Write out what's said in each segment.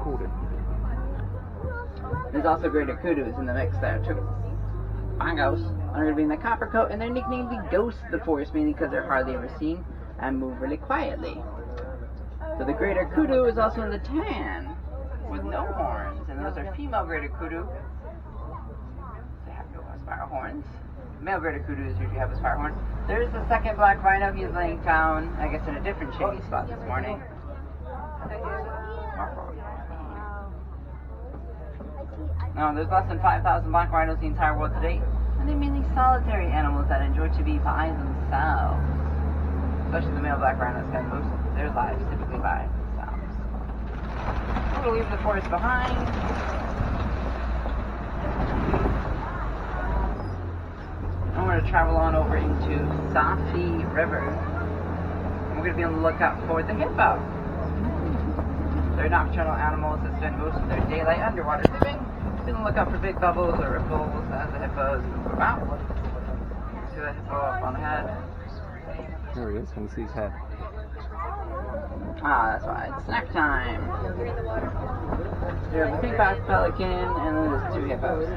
recording. There's also greater kudus in the mix there too. Bongos are going to be in the copper coat, and they're nicknamed the ghosts of the forest, mainly because they're hardly ever seen and move really quietly. So the greater kudu is also in the tan, with no horns, and those are female greater kudu. They have no spiral horns. Male greater kudus usually have a spiral horn. There's the second black rhino. He's laying down, I guess, in a different shady spot this morning. No, there's less than 5,000 black rhinos in the entire world today, and they're mainly solitary animals that enjoy to be by themselves. Especially the male black rhinos spend most of their lives typically by themselves. We're going to leave the forest behind. And we're going to travel on over into Safi River. And we're going to be on the lookout for the hippo. They're nocturnal animals that spend most of their daylight underwater living. Be on the lookout for big bubbles or ripples as the hippos move about. See that hippo up on the head? There he is, I can see his head. Ah, that's right. It's snack time. So you have the pink-backed pelican, and then there's two hippos.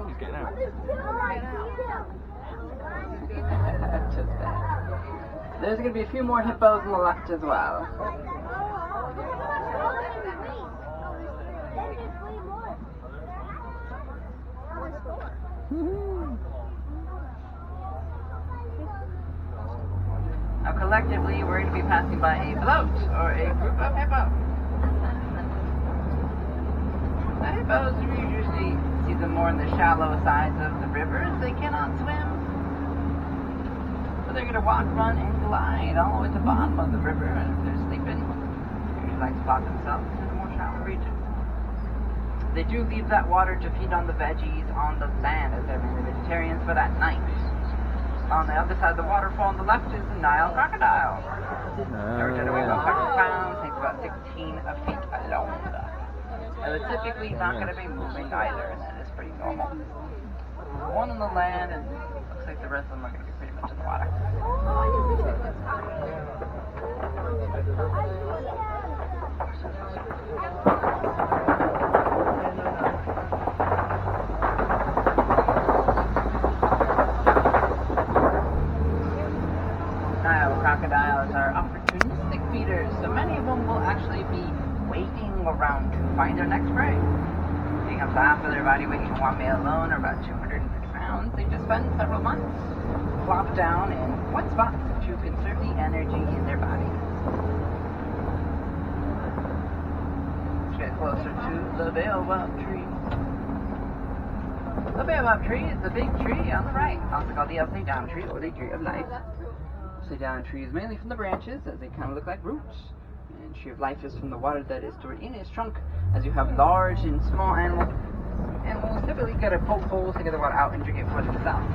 He's getting out. Just that. There's going to be a few more hippos on the left as well. Now collectively, we're going to be passing by a float, or a group of hippos. The hippos, we usually see them more in the shallow sides of the rivers. They cannot swim. So they're going to walk, run, and glide all the way to the bottom of the river. And if they're sleeping, they usually like to spot themselves in a more shallow region. They do leave that water to feed on the veggies on the land, as they're mainly vegetarians, but at night. On the other side of the waterfall on the left is the Nile crocodile. They're weighs about 100 pounds, takes about 16 feet alone. And they're typically not going to be moving either, and that is pretty normal. One on the land, and looks like the rest of them are going to be pretty much in the water. Nile crocodiles are opportunistic feeders, so many of them will actually be waiting around to find their next prey. Being up to half of their body weight for one male alone, or about 250 pounds, they just spend several months plop down in one spot to conserve the energy in their bodies. Let's get closer to the baobab tree. The baobab tree is the big tree on the right, also called the upside down tree or the tree of life. Upside down trees mainly from the branches, as they kind of look like roots. And tree of life is from the water that is stored in its trunk, as you have large and small animals. Animals typically get to poke holes to get the water out and drink it for themselves.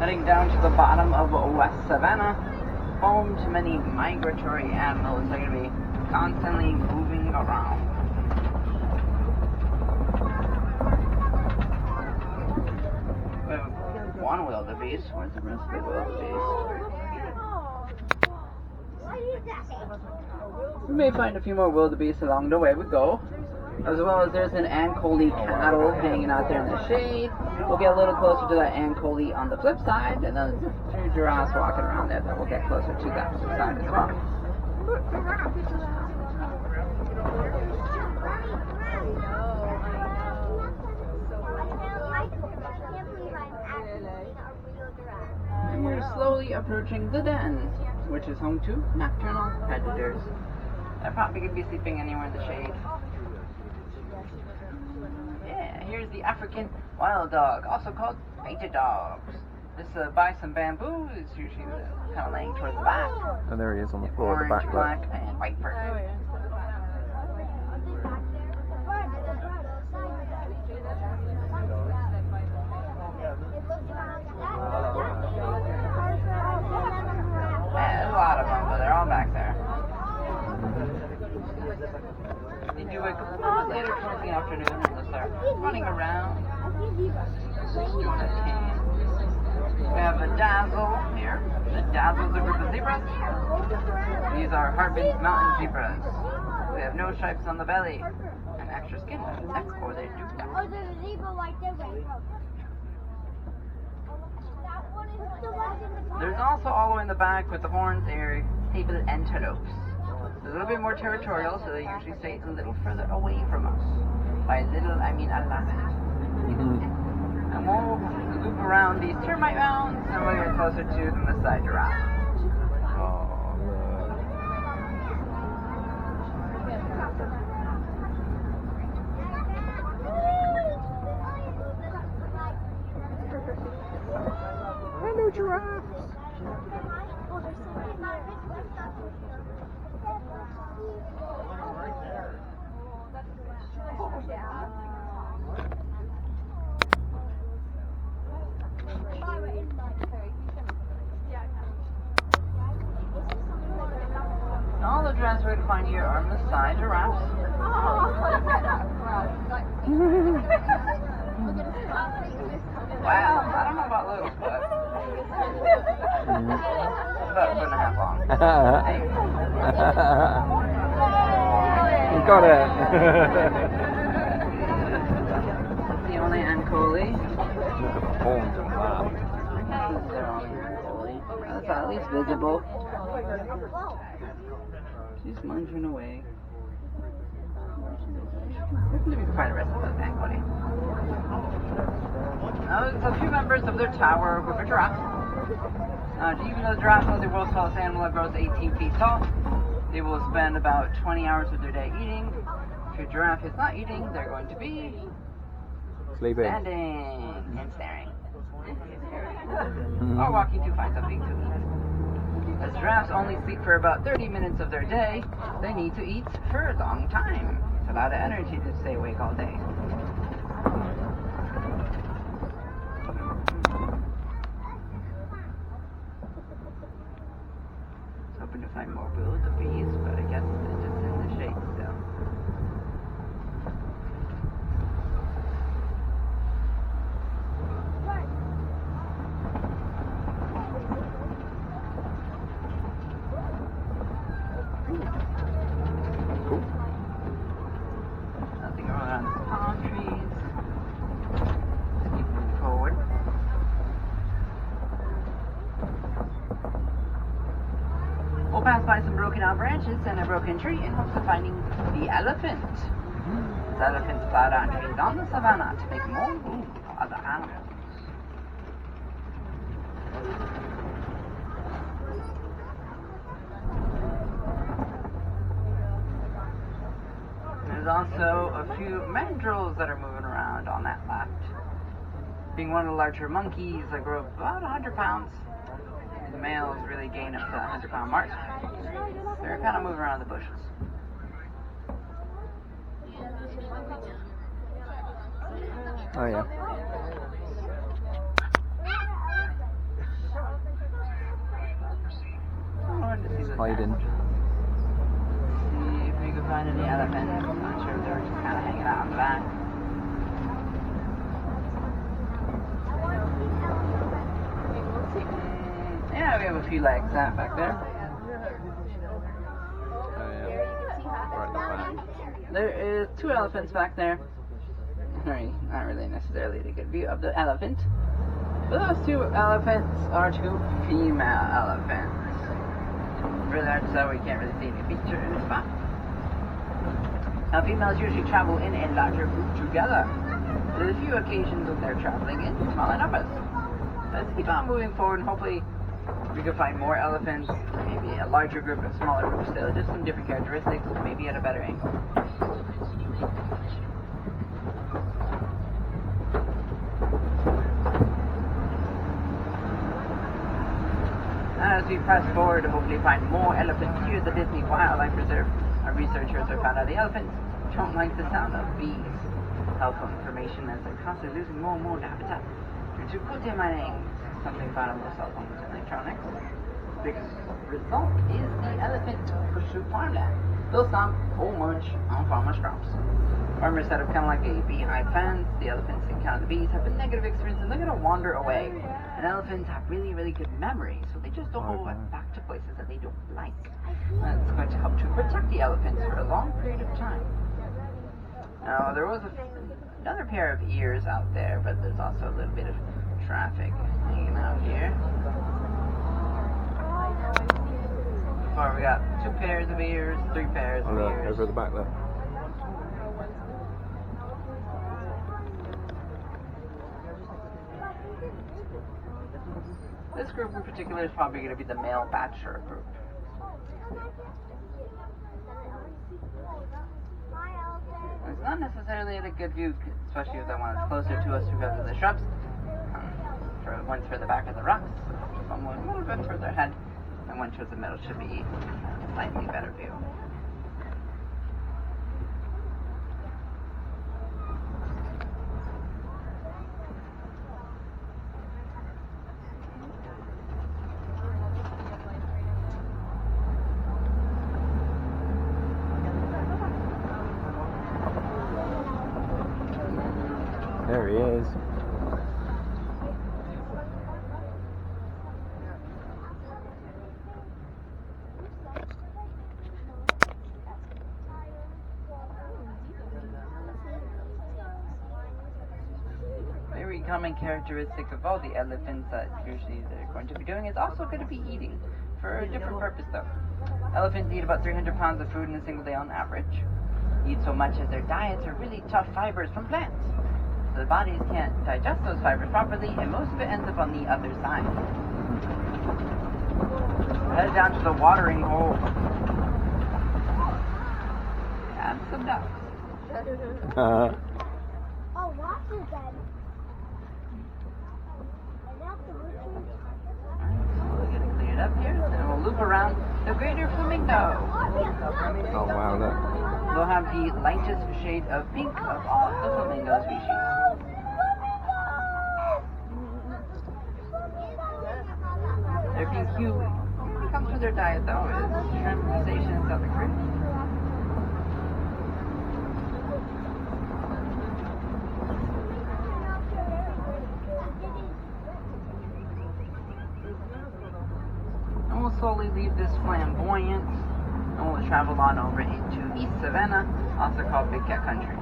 Heading down to the bottom of West Savannah, home to many migratory animals that are going to be constantly moving around. We have one wildebeest. Where's the rest of the wildebeest? We may find a few more wildebeest along the way we go. As well as there's an Ankole cattle hanging out there in the shade. We'll get a little closer to that Ankole on the flip side, and then two giraffes walking around there that we'll get closer to that side as well. And we're slowly approaching the den, which is home to nocturnal predators. They're probably going to be sleeping anywhere in the shade. Yeah, here's the African wild dog, also called painted dogs. This by some bamboo is usually kind of laying towards the back. And there he is on the floor at the back. Orange, black, and white fur. Yeah, there's a lot of them, but they're all back there. They do wake up a little bit later towards the afternoon and they'll start running around. Just doing a tan. We have a dazzle here. The dazzle's a group of zebras. These are Harbin's mountain zebras. They have no stripes on the belly and extra skin on the neck, or they do that. Oh, there's a zebra right there. There's also all the way in the back with the horns are sable antelopes. They're a little bit more territorial, so they usually stay a little further away from us. By little, I mean a lot. And we'll loop around these termite mounds, and we'll get closer to the Maasai giraffe. Oh, hello, giraffes. All the giraffes we're going to find here are Maasai giraffes. Wow, I don't know about little, but about a foot and a half long. You got it. The only Ankole. Look at the horns on that. They're only Ankole. That's at least visible. She's munching away. We can find the rest of those Ankole. Now, there's a few members of their tower group of giraffes. Even though giraffes are the world's tallest animal that grows 18 feet tall, they will spend about 20 hours of their day eating. If your giraffe is not eating, they're going to be Sleeping. standing and staring. Or walking to find something to eat. As giraffes only sleep for about 30 minutes of their day, they need to eat for a long time. It's a lot of energy to stay awake all day. Hoping to find more wildebeest, but I guess it's just in the shade still. Cool. Nothing around the palm trees. Just keep moving forward. We'll pass by some broken out branches and a broken tree in hopes of finding the elephant. The elephants fly down trees on the savannah to make more room for other animals. There's also a few mandrills that are moving around on that left. Being one of the larger monkeys that grow about 100 pounds. The males really gain up to the 100-pound mark. They're kind of moving around the bushes. Oh, yeah. I wanted to see this Hiding. See if we can find any elephants. I'm not sure if they're just kind of hanging out in the back. Yeah, we have a few legs back there. Oh, yeah. Right at the back. There is 2 elephants back there. Not really necessarily a good view of the elephant. But those 2 elephants are 2 female elephants. For that, so we can't really see any feature in the spot. Now, females usually travel in a larger group together. There's a few occasions when they're traveling in smaller numbers. Let's keep on moving forward and hopefully we can find more elephants, maybe a larger group, a smaller group still, just some different characteristics, maybe at a better angle. As we press forward to hopefully find more elephants here at the Disney Wildlife Reserve, our researchers have found out the elephants don't like the sound of bees. Helpful information as they're constantly losing more and more habitat due to good mining, something found on their cell phones and electronics. The biggest result is the elephant pursuit farmland. they'll stomp a whole bunch on farmers' crops. Farmers set up kind of like a beehive fence. The elephants encounter the bees, have a negative experience, and they're going to wander away. And elephants have really, really good memory, so they just don't go back to places that they don't like. And it's going to help to protect the elephants for a long period of time. Now, there was another pair of ears out there, but there's also a little bit of traffic hanging out here. So far, we got 2 pairs of ears, 3 pairs of ears. Over the back there. This group in particular is probably going to be the male bachelor group. It's not necessarily a good view, especially if that one is closer to us because of the shrubs. One's for the back of the rocks, one a little bit further ahead, and one towards the middle should be a slightly better view. There he is. Very common characteristic of all the elephants that usually they're going to be doing is also going to be eating, for a different purpose though. Elephants eat about 300 pounds of food in a single day on average. Eat so much as their diets are really tough fibers from plants. So the bodies can't digest those fibers properly, and most of it ends up on the other side. We're headed down to the watering hole. And some ducks. Oh, water then. Slowly getting cleared up here, and we'll loop around the greater flamingo. Oh wow, look. We'll have the lightest shade of pink of all the flamingo species. Their pink hue usually comes from their diet though, is shrimp, crustaceans, and other critters. And we'll slowly leave this flamboyant, and we'll travel on over into East Savannah, also called Big Cat Country.